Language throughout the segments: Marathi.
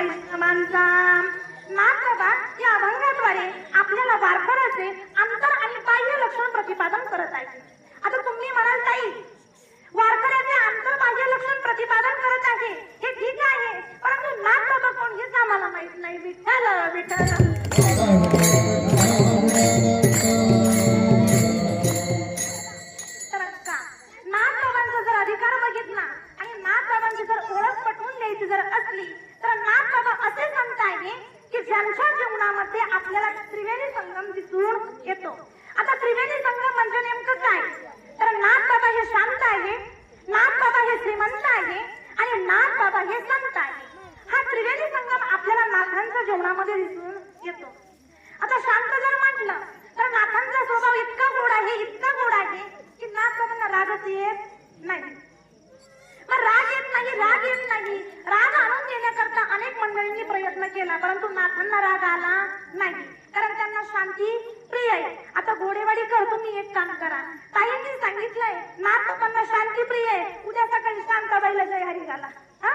वैष्णवांचा. नाथबाबा या अभंगाद्वारे आपल्याला वारकऱ्याचे अंतर आणि बाह्य लक्षण प्रतिपादन करत आहे. आता तुम्ही म्हणाल ताई, वारकऱ्याचे अंतर बाह्य लक्षण प्रतिपादन करत आहे हे ठीक आहे, परंतु नाथबाबा कोण हेच आम्हाला माहित नाही. विठ्ठल विठ्ठल. नाथबाबांचा जर अधिकार बघितला आणि नाथबाबांची जर ओळख पटवून द्यायची जर असली तर नाथबाबा असे संत आहे की ज्यांच्या जीवनामध्ये आपल्याला त्रिवेणी संगम दिसून येतो. आता त्रिवेणी संगम म्हणजे नेमकं काय, तर नाथबाबा हे शांत आहे, नाथबाबा हे श्रीमंत आहे आणि नाथबाबा हे संत आहे. हा त्रिवेणी संगम आपल्याला नाथांच्या जीवनामध्ये दिसून येतो. आता शांत जर म्हटलं तर नाथांचा स्वभाव इतका गोड आहे, इतका गोड आहे की नाथबाबांना रागच येत नाही. मग राग येत नाही, राग येत नाही, राग आणून देण्याकरता अनेक मंडळींनी प्रयत्न केला, परंतु नाथांना राग आला नाही, कारण त्यांना शांती प्रिय आहे. आता घोडेवाडी कर, तुम्ही एक काम करा, ताईंनी सांगितलंय नाथबाबांना शांती प्रिय आहे, उद्या सकाळी शांताबाईला जय हरी घाला. हा,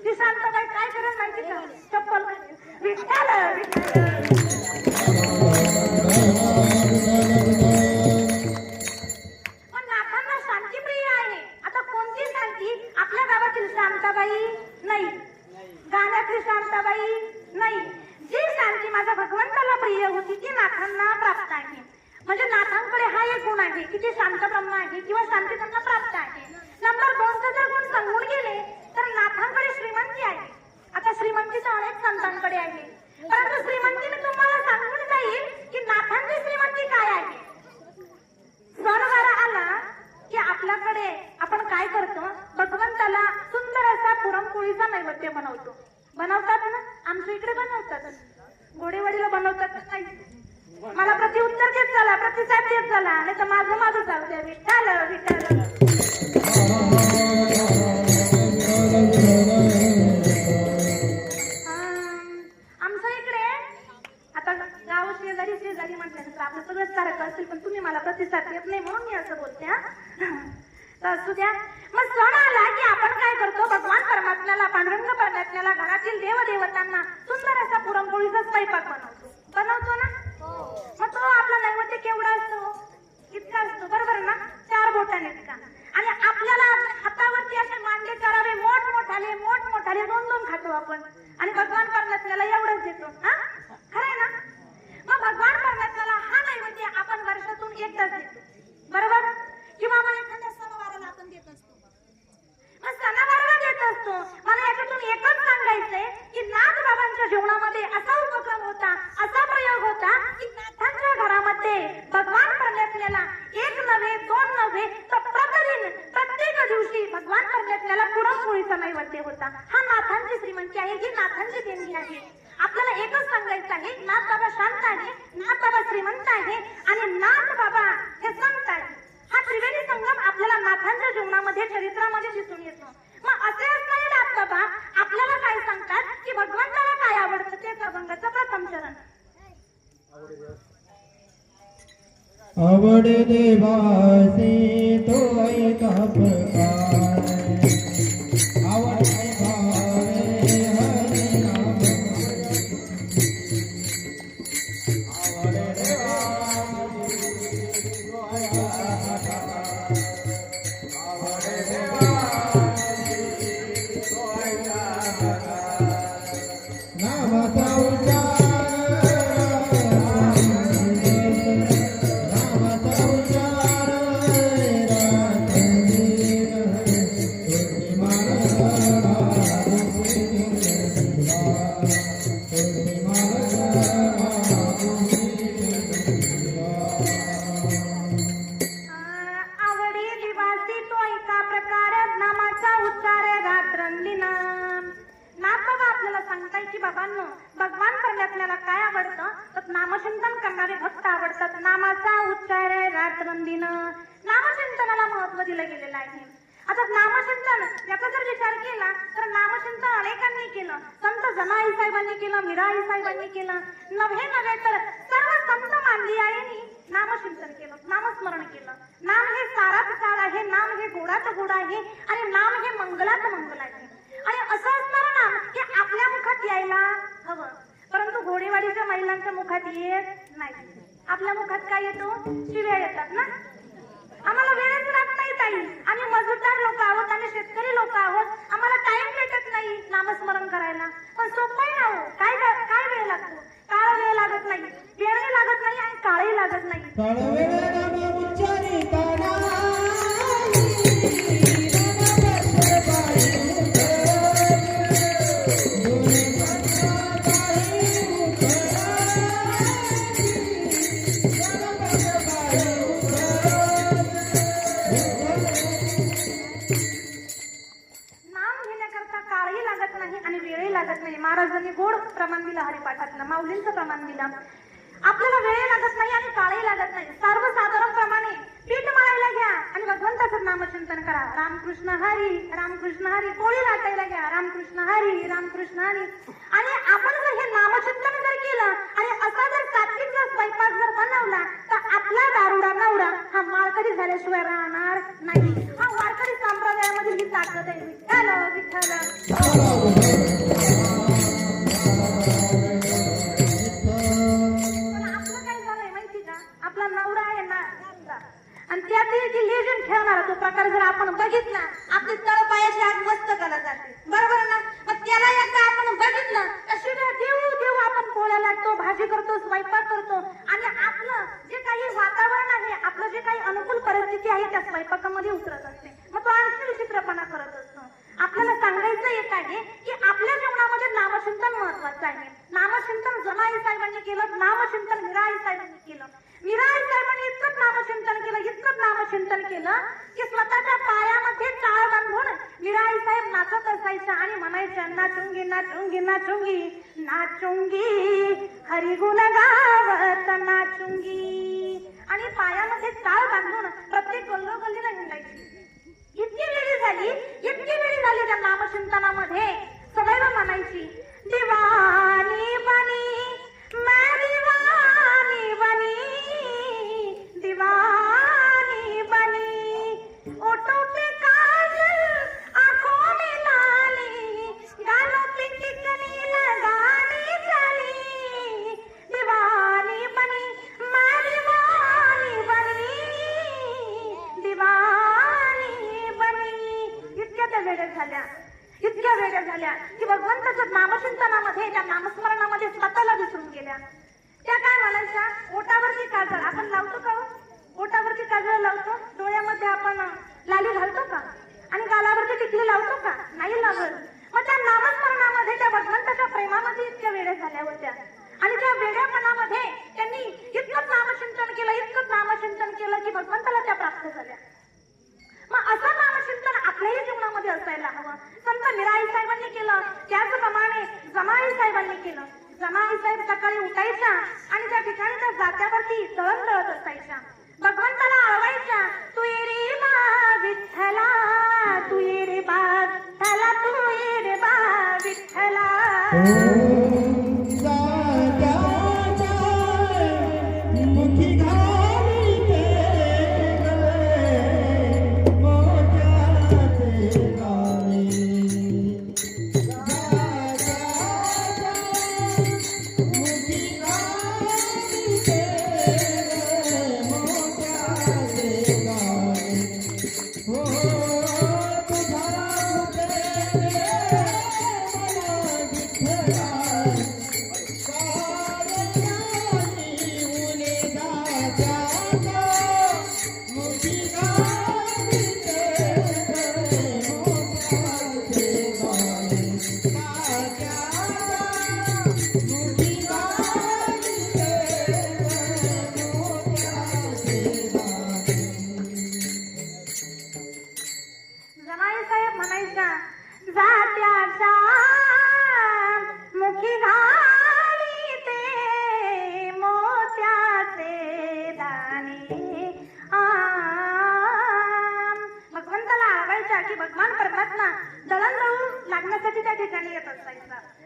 ती शांताबाई काय करेल माहिती का, चप्पल विठ्ठल विठ्ठल. आपल्या गावातील शांताबाई नाही, गाण्यातली शांताबाई नाही, जी शांती माझ्या भगवंताला प्रिय होती ती नाथांना प्राप्त आहे. म्हणजे नाथांकडे हा एक गुण आहे की ते शांत ब्रह्म आहे किंवा शांती त्यांना प्राप्त आहे. नंबर 2 जर गुण सांगून गेले तर नाथांकडे श्रीमंती आहे. आता श्रीमंती तर अनेक संतांकडे आहे, परंतु श्रीमंती मी तुम्हाला सांगून जाईल की नाथांची श्रीमंती काय आहे. सणवार आला की आपल्याकडे आपण काय करतो, भगवंताला सुंदर असा पुरणपोळीचा नैवेद्य बनवतो. बनवतात ना, आमच्या इकडे बनवतात, घोडेवाडीला बनवतात नाही. मला प्रतिउत्तर देत झाला, प्रतिसाद देत झाला, नाही तर माझं माझं चालू द्या. विठ्ठल विठ्ठल. आमच्या इकडे आता गाव शेजारी शेजारी म्हटल्यानंतर आपलं सगळंच सारखं असेल, पण तुम्ही मला प्रतिसाद देत नाही म्हणून मी असं बोलते. तर असू द्या. मग सण आला की आपण काय करतो, भगवान परमात्म्याला, पांडुरंग परमात्म्याला, घरातील देवदेवतांना सुंदर असा पुरणपोळीचा स्वयंपाक बनवतो ना. मग तो आपला नैवेद्य केवढा असतो, इतका असतो बरोबर ना, 4 बोटाने इतका. आणि आपल्याला हातावरती असे मांडे करावे मोठमोठाले 2-2 खातो आपण, आणि भगवान परमात्म्याला एवढंच देतो. हा खरंय ना. मग भगवान परमात्म्याला हा नैवेद्य आपण वर्षातून एकदाच देतो बरोबर, किंवा मग एखाद्या सणवाराला आपण देत असतो. मग सणावाराला देत असतो. मला याच्यातून एकच सांगायचंय की नाथबाबांच्या जीवनामध्ये असा उपक्रम होता, असा प्रयोग होता की नाथांच्या घरामध्ये भगवान परमात्म्याला 1 नव्हे 2 नव्हे तर प्रतिदिन प्रत्येक दिवशी भगवान परमात्म्याला पुरणपोळीचा नैवेद्य होता. हा नाथांची श्रीमंती आहे, ही नाथांची देणगी आहे. आपल्याला एकच सांगायचं आहे, नाथबाबा शांत आहे, नाथबाबा श्रीमंत आहे आणि नाथबाबा हे संत आहे. हा त्रिवेणी संगम आपल्याला नाथांच्या जीवनामध्ये, चरित्रामध्ये दिसून येतो. मग असे असणारे नाथबाबा आपल्याला काय सांगतात की भगवंताला काय आवडतं, तेच अभंगाचं प्रथम चरण. आवड देवासी तो ऐका प्रकार, आवड भगवान परमात्म्याला काय आवडतं तर नामचिंतन करणारे भक्त आवडतात. नामाचा उच्चार आहे रात्रंदिन. नामचिंतनाला महत्व दिलं गेलेलं आहे. आता नामचिंतन याचा जर विचार केला तर नामचिंतन अनेकांनी केलं. संत जनाई साहेबांनी केलं, मीराई साहेबांनी केलं, नव्हे तर सर्व संत मांदियाळींनी नामचिंतन केलं, नामस्मरण केलं. नाम हे सारात सार आहे, नाम हे गोडात गोड आहे आणि नाम हे मंगलात मंगल आहे. आणि असं असणारं नाम हे आपल्या मुखात हवं, परंतु घोडेवाडीच्या महिलांच्या मुखात येत नाही. आपल्या मुखात काय येतो? शिव्या येतात ना. आम्हाला वेळच राहत नाही ताई. आम्ही मजूरदार लोक आहोत, आम्ही शेतकरी लोक आहोत, आम्हाला टाइम भेटत नाही नामस्मरण करायला. पण सोपं आहे ना हो. काय वेळ लागतो? काळ वेळ लागत नाही, वेळही लागत नाही आणि काळही लागत नाही. नाम घेण्याकरता काळही लागत नाही आणि वेळही लागत नाही. महाराजांनी गोड प्रमाण दिलं हरिपाठातलं, माऊलींचं प्रमाण दिलं. आपल्याला वेळ लागत नाही आणि काळही लागत नाही. सर्वसाधारण प्रमाणे पीठ मळायला घ्या आणि भगवंताचं नामचिंतन करा. रामकृष्ण हरी, रामकृष्ण हरी. पोळी लाटायला घ्या, रामकृष्ण हरी, रामकृष्ण हरी. आणि आपण जर हे नामचिंतन जर केलं आणि असा जर सात्विक जर स्वयंपाक जर बनवला तर आपला दारुडा नवरा हा माळकरी झाल्याशिवाय राहणार नाही. हा वारकरी संप्रदायामधील ही ताकद आहे. विठ्ठल विठ्ठल. आपला नवरा आहे ना, आणि त्यातील जी लेजन खेळणारा तो प्रकार जर आपण बघितला, आपली तळपायाची आग मस्त कला जाते, बरोबर ना. मग त्याला एकदा आपण बघितलं तर शिव्या देऊ देऊ आपण पोळ्या लागतो, भाजी करतो, स्वयंपाक करतो आणि आपलं जे काही वातावरण आहे, आपलं जे काही अनुकूल परिस्थिती आहे त्या स्वयंपाकामध्ये उतरत असते. मग तो आणखी विचित्रपणा करत असतो. आपल्याला सांगायचं येत आहे की आपल्या जीवनामध्ये नामचिंतन महत्वाचं आहे. नामचिंतन जमाई साहेबांनी केलं, नामचिंतन मीराई साहेबांनी केलं. मीराई साहेबांनी इतकं नामचिंतन केलं, इतकं नामचिंतन केलं की स्वतःच्या पायामध्ये टाळ बांधून मीराई साहेब नाचत असायच्या आणि म्हणायच्या, नाचुंगी नाचुंगी नाचुंगी नाचुंगी, हरिगुण गावत नाचुंगी. आणि पायामध्ये टाळ बांधून प्रत्येक गल्लोगल्लीला हिंडायची. इतकी वेळी झाली त्या नामचिंतनामध्ये. सदैव म्हणायची, दिवानी बनी मैं दिवानी बनी, दिवानी बनी, ओठों पे काजल आंखों में लाली, गालों पे टिकली लगाने चली, दीवानी बनी मैं दीवानी बनी, दीवानी बनी. इतक्या वेड्या झाल्या की भगवंताच्या नामचिंतनामध्ये, त्या नामस्मरणामध्ये स्वतःला विसरून गेल्या. त्या काय म्हणायच्या, ओठावरची काजळ आपण लावतो का? ओठावरची काजळ लावतो, डोळ्यामध्ये आपण लाली घालतो का? आणि गालावरती टिकली लावतो का? नाही लावत. मग त्या नामस्मरणामध्ये, त्या भगवंताच्या प्रेमामध्ये इतक्या वेड्या झाल्या होत्या. आणि त्या वेड्यापणामध्ये त्यांनी इतकं नामचिंतन केलं, इतकं नामचिंतन केलं की भगवंताला त्या प्राप्त झाल्या. मग असं नामचिंतन आपल्याही जीवनामध्ये असायला हवं. संत मीराई साहेबांनी केलं, त्याचप्रमाणे जमाई साहेबांनी केलं. जमाई साहेब सकाळी उठायच्या आणि त्या ठिकाणी त्या जात्यावरती दळण दळत असायच्या. भगवंताला आळवायच्या, तू ये रे बा विठ्ठला, तू ये रे बा विठ्ठला, तू ये रे बा विठ्ठला.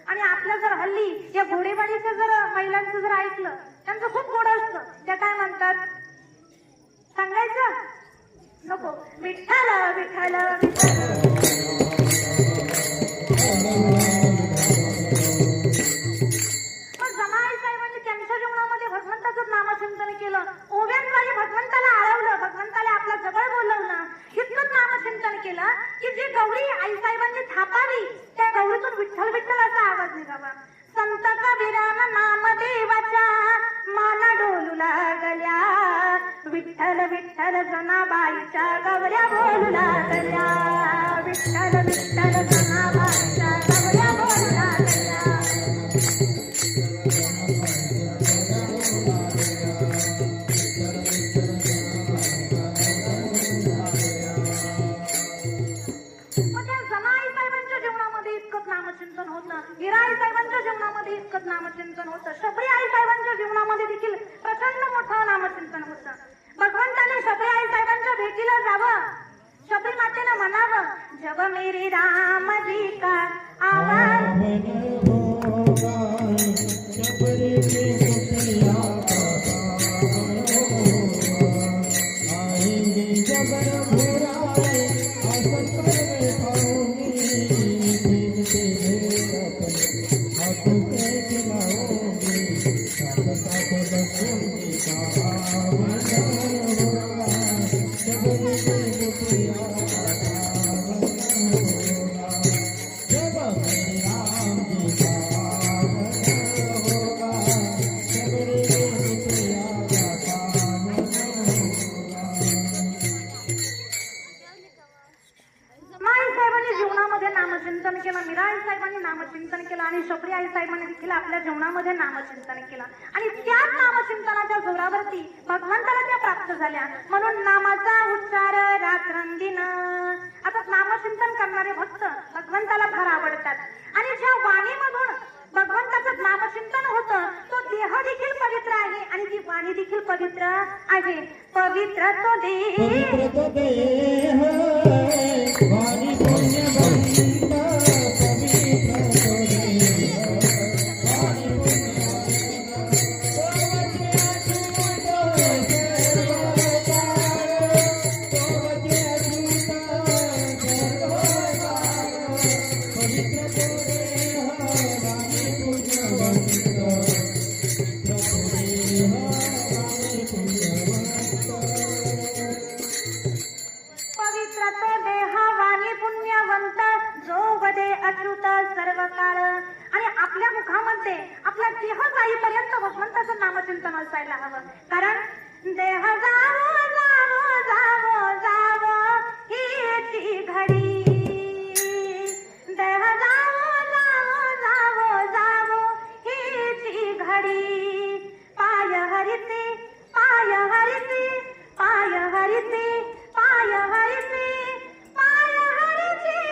आणि आपल्या जर हल्ली या घोडेवाडीचं जर महिलांचं जर ऐकलं, त्यांचं खूप गोड असतं. त्या काय म्हणतात सांगायचं नको, विठ्ठल विठ्ठल विठ्ठल. सांगावा. संत कबीरान नामदेवाच्या माला डोलू लागल्या. विठ्ठल विठ्ठल जनाबाईच्या गवऱ्या बोलू लागल्या. विठ्ठल विठ्ठल जनाबाईच्या गवऱ्या बोलू लागल्या. नामचिंतन होतं. हिराई साहेबांच्या जीवनामध्ये इतकंच नामचिंतन होतं. शबरी आई साहेबांच्या जीवनामध्ये देखील प्रचंड मोठं नामचिंतन होतं. भगवंताने शबरी आई साहेबांच्या भेटीला जावं. शबरी मातेनं म्हणावं, जब मेरी राम जी का आवाज नामचिंतन केलं. मीराई साहेबांनी नामचिंतन केलं आणि शबरी आई साहेबांनी देखील आपल्या जीवनामध्ये नामचिंतन केलं. आणि त्याच नामचिंतनाच्या जोरावरती भगवंताला त्या प्राप्त झाल्या. म्हणून नामाचा उच्चार रात्रंदिन. आता नामचिंतन करणारे भक्त भगवंताला फार आवडतात. आणि ज्या वाणीमधून भगवंताचं नामचिंतन होतं तो देह देखील पवित्र आहे आणि ती वाणी देखील पवित्र आहे. पवित्र तो देह वाणी अच्युत सर्व काळ. आणि आपल्या मुखामध्ये आपला देह जाईपर्यंत भगवंताचं नामचिंतन असायला हवं. कारण देह जावो जावो जावो जावो हीची घडी. देह जावो जावो जावो जावो हीची घडी. पाय हरिते पाय हरिते पाय हरिते पाय हरिते पाय हरिते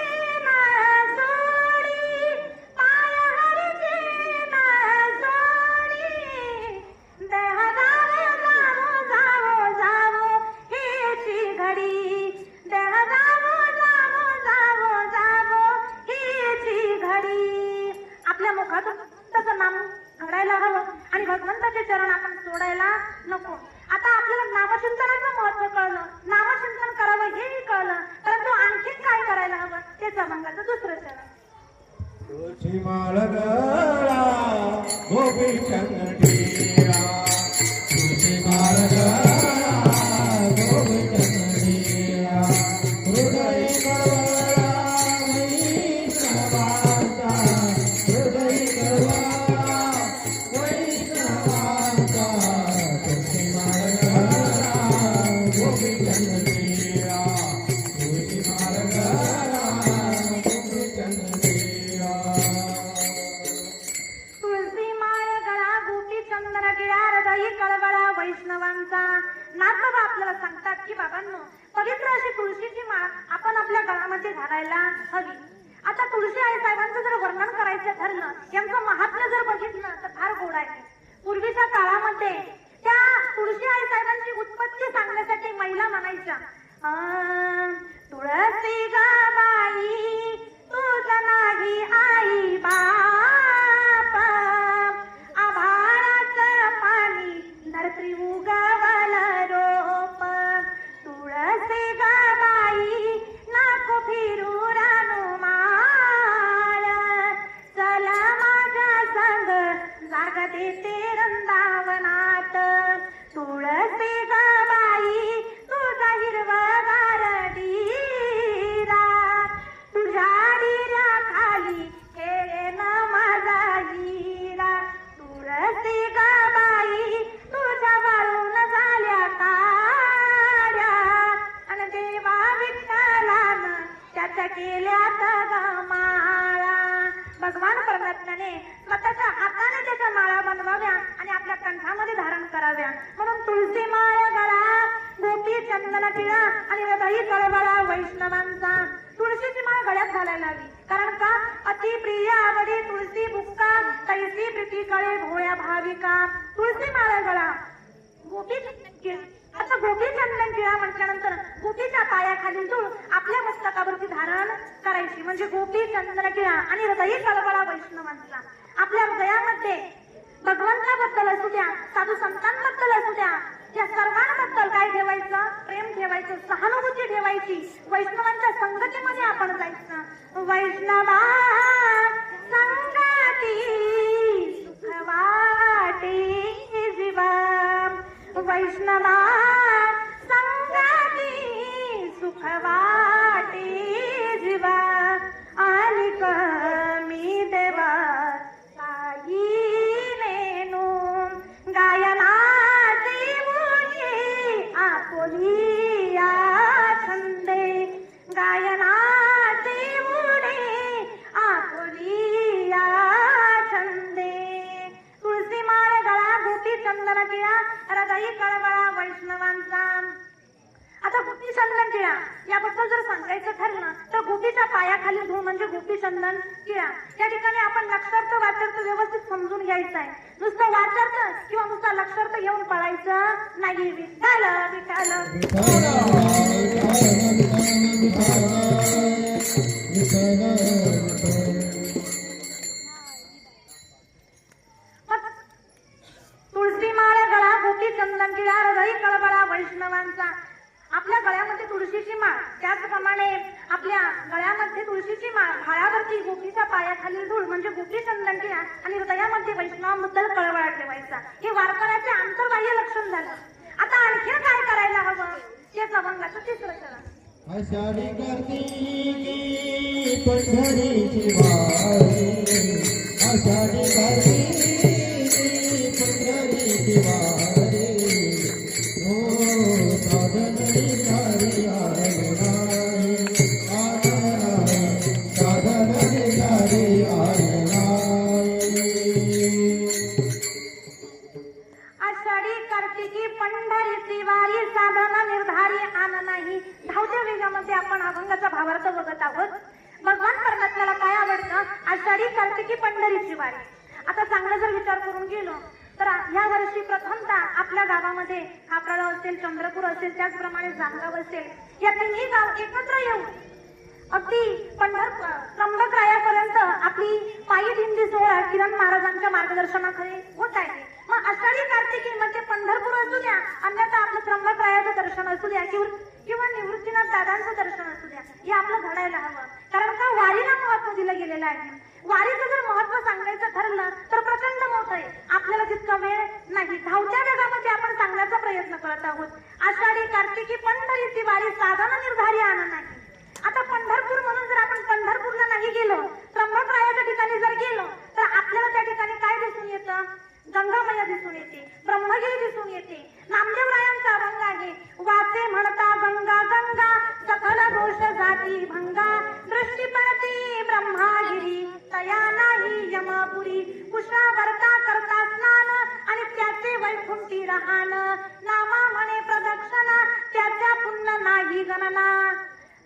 आणि भगवंताचे चरण आपण सोडायला नको. आता आपल्याला नामचिंतनाचं महत्व कळलं, नामचिंतन करावं हेही कळलं, परंतु आणखीन काय करायला हवं त्याचं अभंगाचं दुसरं चरण. तुळशी माळ गळा गोपी चंद्रिया. तुळशी माळ गळा गोपी चंद्रिया. हृदय कळवळा वैष्णवांचा. हृदय कळवळा वैष्णवांचा. तुळशी माळ गळा गोपी चंद्रिया. तुळशी माळ गळा गोपी चंद्रिया. तुळशी माळ गळा गोपी चंद्र गिळा हृदयी कळवळा वैष्णवांचा. नाथबाबा आपल्याला सांगतात की बाबांनो, पवित्र अशी तुळशीची माळ आपण आपल्या गळामध्ये घालायला हवी. आता तुळशी आई साहेबांचं जर वर्णन करायचं ठरलं, यांचं महात्म्य जर बघितलं तर फार गोड आहे. पूर्वीच्या काळामध्ये त्या तुळशी आई साहेबांची उत्पत्ती सांगण्यासाठी महिला म्हणायच्या, तुळसी गा बाई तुझ नाही आई बाप. आभाळाचं पाणी धरती उगवल रोप. तुळसी गा बाई नको फिरू रानू माळ. चला माझ्या संग जाग देते वृंदावनात. तुळसी गा बाई तुझा हिरवागार डीरा. तुझ्या डिऱ्या खाली खेळेन माझा असल्याने स्वतःच्या हाताने त्याच्या माळा बनवाव्या आणि आपल्या कंठामध्ये धारण कराव्या. म्हणून तुळशी माळ गळा, गोपी चंदन टिळा आणि हृदयी कळवळा वैष्णवांचा. तुळशीची माळ गळ्यात घालायला हवी. कारण का? अति प्रिय आवडी तुळशी बुक्का, तैसी प्रीती कळे भोळ्या भाविका. तुळशी माळ गळा, गोपी आता गोपी चंदन टिळा म्हटल्यानंतर गोपीच्या पायाखालील धूळ आपल्या मस्तकावरती धारण करायची. म्हणजे गोपी चंदन टिळा आणि हृदयी कळवळा वैष्णवांचा. आपल्या हृदयामध्ये भगवंताबद्दल असू द्या, साधू संतांबद्दल असू द्या, या सर्वांबद्दल काय ठेवायचं? प्रेम ठेवायचं, सहानुभूती ठेवायची. वैष्णवांच्या संगतीमध्ये आपण जायचं. वैष्णवा संगती सुख वाटे जीवा, वैष्णवा संगती सुख वाटे जीवा. आणि कमी देवा काही नेनो, गायनाची मुळी आपुलिया छंदे, गायनाची मुळी आपुलिया छंदे. तुळशी माळ गळा, गोपी चंदन टिळा, हृदयी कळवळा वैष्णवांचा. आता गोपी चंदन टिळा याबद्दल जर सांगायचं ठरलं तर गोपीच्या पायाखाली धूळ म्हणजे गोपी चंदन टिळा. या ठिकाणी आपण लक्षार्थ वाचार्थ व्यवस्थित समजून घ्यायचं आहे. नुसतं वाचार्थ किंवा नुसतं लक्षार्थ घेऊन पळायचं नाही. विठ्ठल विठ्ठल तुळशी माळ गळा, गोपी चंदन टिळा, हृदयी कळवळा वैष्णवांचा. आपल्या गळ्यामध्ये तुळशीची माळ, त्याचप्रमाणे आपल्या गळ्यामध्ये तुळशीची माळ, भाळावरती गोपीच्या पायाखालील धूळ म्हणजे गोपी चंदन टिळा आणि हृदयामध्ये वैष्णवांबद्दल कळवळा ठेवायचा. हे वारकऱ्याचे आंतरबाह्य लक्षण झालं. आता आणखीन काय करायला हवं? तेच अभंगाचं तिसरं चरण. आषाढी कार्तिकी पंढरीची वारी, आषाढी कार्तिकी पंढरीची वारी. ओ साधन नारी आरणाई, आरणाई, साधन नारी आरणाई. आषाढी कार्तिकी पंढरीची वारी, साधना निर्धारी आन नाही. धावत्या वेगामध्ये आपण अभंगाचा भावार्थ बघत आहोत. भगवान परमात्म्याला काय आवडतं? आषाढी कार्तिकी पंढरीची वारी. आता चांगला जर विचार करून गेलो तर या वर्षी प्रथमतः आपल्या गावामध्ये खापराळा असेल, चंद्रपूर असेल, त्याचप्रमाणे जामगाव असेल, या तिन्ही गाव एकत्र येऊन अगदी त्र्यंबकरायापर्यंत आपली पायी दिंडी सोहळा किरण महाराजांच्या मार्गदर्शनाखाली होत आहे. मग आषाढी कार्तिकी म्हणजे पंढरपूर असू द्या, अन्यथा आपलं त्र्यंबकरायाचं दर्शन असू द्या किंवा निवृत्तीनाथ दादांचं दर्शन असू द्या, हे आपलं घडायला हवं. कारण का? वारीला महत्व दिलं गेलेलं आहे. वारीचं जर महत्व सांगायचं ठरलं तर प्रचंड मोठं आहे. आपल्याला तितका वेळ नाही. धावत्या वेगामध्ये आपण सांगण्याचा प्रयत्न करत आहोत. आषाढी कार्तिकी पंढरीची वारी, साधन निर्धारी आन नाही. आता पंढरपूर म्हणून जर आपण पंढरपूरला नाही गेलो, त्र्यंबकरायाच्या ठिकाणी जर गेलो तर आपल्याला त्या ठिकाणी काय दिसून येतं? गंगामय दिसून येते, ब्रह्मगिरी दिसून येते. नामदेवरायांचा अभंग आहे. वाचे म्हणता गंगा गंगा, सकल दोष जाती भंगा. दृष्टी पडती ब्रह्मागिरी, तया नाही यमपुरी. कुशावर्ता करता स्नान आणि त्याचे वैकुंठी रहान. नामा म्हणे प्रदक्षिणा, त्याच्या पुण्य नाही गणना.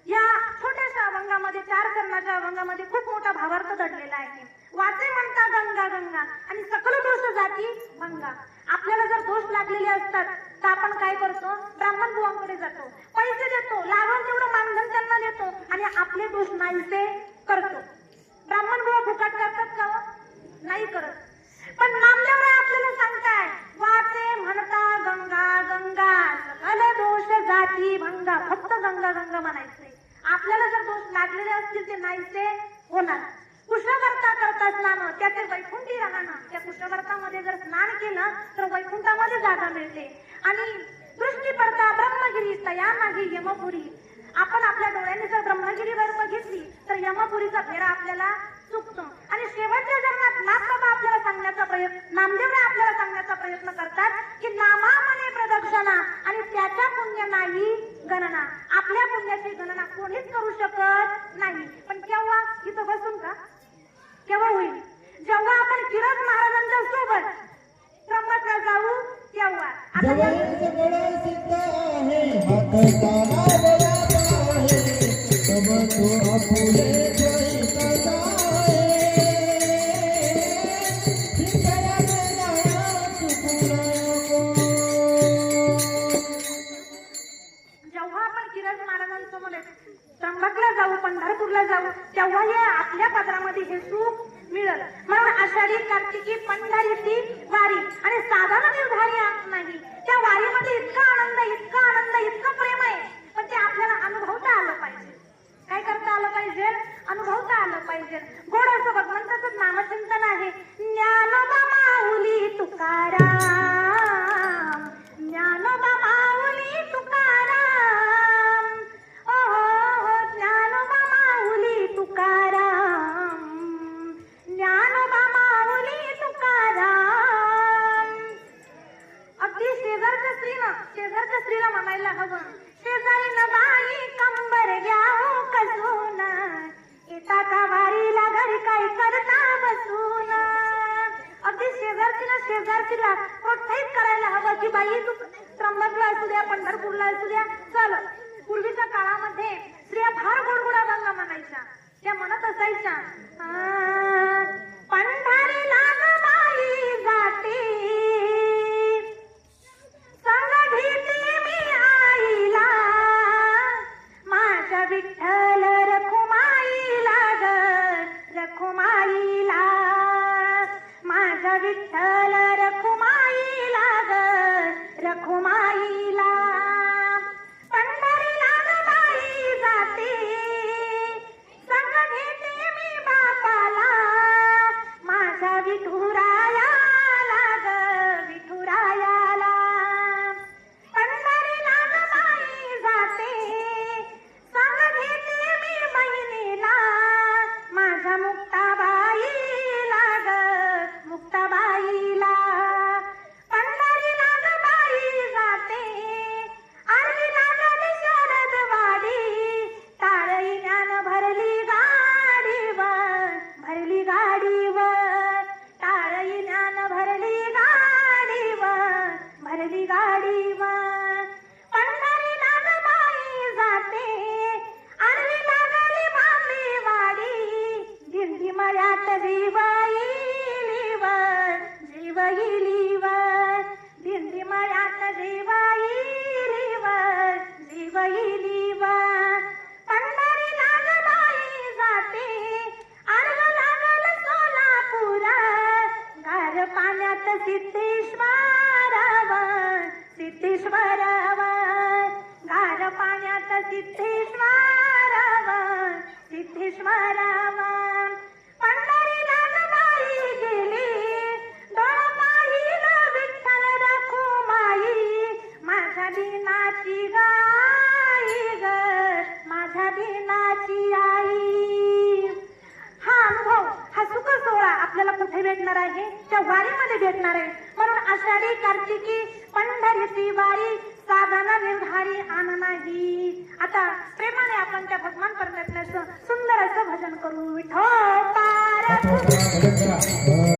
या छोट्याशा अभंगामध्ये, 4 चरणाच्या अभंगामध्ये खूप मोठा भावार्थ दडलेला आहे. वाचे म्हणता गंगा गंगा आणि सकल दोष जाती भंगा. आपल्याला जर दोष लागलेले असतात तर आपण काय करतो? ब्राह्मण बुवांकडे जातो, पैसे देतो, लागून तेवढं मानधन त्यांना देतो आणि आपले दोष नाहीसे करतो. ब्राह्मण बुवा फुकट करतात का? नाही करत. पण नामदेवराय आपल्याला सांगताय, वाचे म्हणता गंगा गंगा, सकल दोष जाती भंगा. फक्त गंगा गंगा म्हणायचंय. आपल्याला जर दोष लागलेले असतील ते नाहीसे होणार. कुशवर्ता करता स्नान, त्याचे वैकुंठी राहणं. त्या कुशवर्तामध्ये जर स्नान केलं तर वैकुंठामध्ये जागा मिळते. आणि दृष्टी पडता ब्रह्मगिरी, तया नाही यमपुरी. आपण आपल्या डोळ्यांनी जर ब्रह्मगिरीवर बघितली तर यमपुरीचा फेरा आपल्याला चुकतो. आणि शेवटच्या जन्मात नाथबाबा आपल्याला सांगण्याचा प्रयत्न, नामदेवराय आपल्याला सांगण्याचा प्रयत्न करतात की नामा म्हणे प्रदक्षिणा आणि त्याच्या पुण्य नाही गणना. आपल्या पुण्याची गणना कोणीच करू शकत नाही. पण केव्हा? इथं बसून का? केव्हा होईल? जेव्हा जवळ जवळ सिद्ध आहे हात तारा बळाचा आहे तब तो आपुले द्वैत आहे सिद्धया वेलाया चुकून जेव्हा आपण किरण महाराजांसमोर त्र्यंबकला जाऊ पंढरपूरला जाऊ तेव्हा हे आपल्या पदरामध्ये हे सुख मिळेल. म्हणून आषाढी कार्तिकी पंढरीची वारी आणि साधारण निर्धारी नाही, त्या वारीमध्ये इतका आनंद इतकं प्रेम आहे, पण ते आपल्याला अनुभवता आलं पाहिजे. काय करता आलं पाहिजे? अनुभवता आलं पाहिजे. गोड असं भगवंताचं नामचिंतन आहे. ज्ञानोबा माऊली तुकाराम, ज्ञानोबा माऊली तुकाराम, ओ हो ज्ञानोबा माऊली तुकाराम, ज्ञानोबा माऊली तुकाराम. अगदी शेजारच्या स्त्रीला म्हणायला हवं, शेजारी न बाई कंबर घ्याव कसून, येता का वारीला घरी काय करता बसून. अगदी शेजारचीला प्रोत्साहित करायला हवं की बाई तू त्र्यंबकला असू द्या पंढरपूरला असू द्या चल. पूर्वीच्या काळामध्ये स्त्रिया फार गोडगोडा गंगा म्हणायच्या. त्या म्हणत असायच्या, पंढरीला ग बाई जाते संग घेते मी आईला, माझ्या विठ्ठल रखुमाईला ग रखुमाईला, माझ्या विठ्ठल रखुमाईला ग रखुमाईला. पंढरीला ग बाई जाते संग घेते मी बापाला, माझ्या विठुरायाला ग विठुरायाला. पंढरीला ग बाई जाते संग घेते मी बहिणीला, माझ्या मुक्ताबाईला ग मुक्ताबाईला. पंढरीला ग बाई जाते आरवी लागली शरदवाडी, टाळी ज्ञान भरली गाडीवर भरली गाडीवर, टाळी ज्ञान भरली गाडीवर भरली गाडीवर. पंढरीला ग बाई जाते आरवी लागली मामेवाडी, दिंडी मळ्यात जीव येईलीवर जीव येईलीवर, दिंडी मळ्यात जीव येईलीवर जीव येईलीवर. पंढरीला ग बाई जाते अर्ग लागल सोलापूर, गार पाण्यात सिद्धेश्वरावर सिद्धेश्वरावर, गार पाण्यात सिद्धेश्वरावर सिद्धेश्वरावर. पंढरीला ग बाई गेली डोळा पाहिला विठ्ठल रखुमाई, माझ्या दिनाची गाई ग माझ्या दिनाची आई. हा अनुभव हा सुख सोहळा आपल्याला कुठे भेटणार आहे? त्या वारीमध्ये भेटणार आहे. म्हणून आषाढी कार्तिकी पंढरीची वारी साधना निर्धारी आण नाही. आता प्रेमाने आपण त्या भगवान परमेश्वराचं सुंदर असं भजन करू. विठो पार